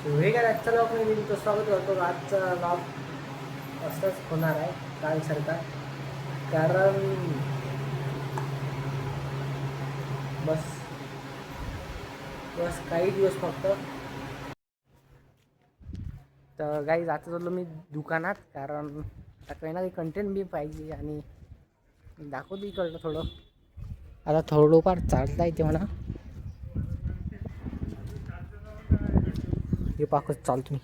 हे काय आजचा लॉग मी तुमचं स्वागत करतो. आजचा लॉग असंच होणार आहे कालसारखा, कारण बस बस काही दिवस फक्त. तर गाईज आता चाललो मी दुकानात, कारण आता काही ना काही कंटेंट बी पाहिजे आणि दाखवतो इकडलं थोडं. आता थोडंफार चालता येते म्हणा. हे पाकच चालतो मी.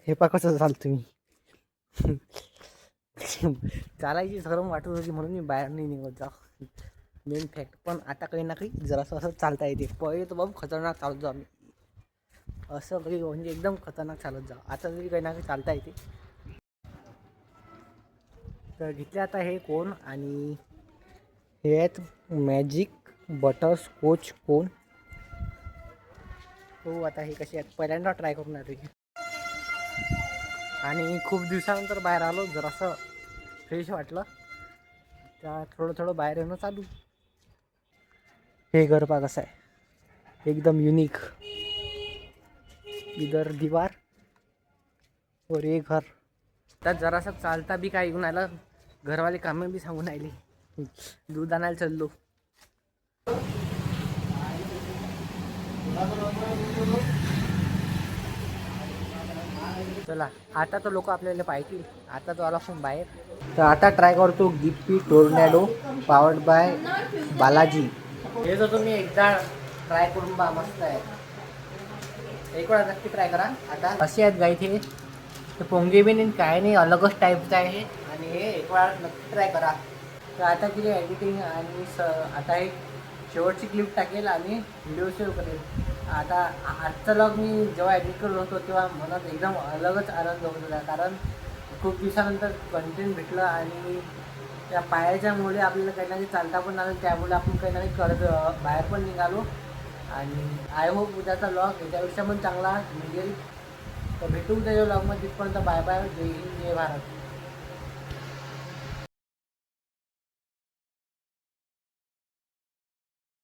हे पा कसं चालतो मी. चालायची शरम वाटत होती म्हणून मी बाहेर नाही निघत जा. Main fact. पण आता काही ना काही जरासं असं चालता येते. पहिले तर बाबू खतरनाक चालत जाऊ मी, असं काही म्हणजे एकदम खतरनाक चालत जाऊ. आता तरी काही ना काही चालता येते. तर घेतले आता हे कोण, आणि हे आहेत मॅजिक बटरस्कॉच कोण. हो आता हे कसे आहेत पहिल्यांदा ट्राय करून आलो. आणि खूप दिवसानंतर बाहेर आलो, जरासं फ्रेश वाटलं. त्या थोडं थोडं बाहेर येणं चालू. हे घर पा कसं आहे, एकदम युनिक. इधर दीवार और ये घर. त्यात जरासं चालता बी काय येऊन आलं. घरवाले कामं बी सांगून आली. दूध आणायला चाललो. चला आता तर लोक आपल्याला पाहिजे. आता तो आला फोन बाहेर. तर आता ट्राय करतो गिप्पी टोर्नॅडो पावर्ड बाय बालाजी. हे जर तुम्ही एकदा ट्राय करून बा, मस्त आहे. एक वेळा नक्की ट्राय करा. आता असे आहेत गाई ते पोंगे बी नाही, काय नाही, अलगच टाईपचं आहे. आणि हे एक वेळा नक्की ट्राय करा. तर आता किती एडिटिंग आणि आता एक शेवटची क्लिप टाकेल आणि व्हिडिओ सेव्ह करेल. आता आजचा लॉग मी जेव्हा एडिट करत होतो तेव्हा मनात एकदम अलगच आनंद होत होता, कारण खूप दिवसानंतर कंटेंट भेटलं. आणि त्या पायाच्यामुळे आपल्याला काही ना काही चालता पण आलं, त्यामुळे आपण काही ना काही करत बाहेर पण निघालो. आणि आय होप उद्याचा लॉग याच्यापेक्षा पण चांगला निघेल. तर भेटू त्याच्या लॉगमध्ये. तिथपर्यंत बाय बाय. जय हिंद, जय भारत.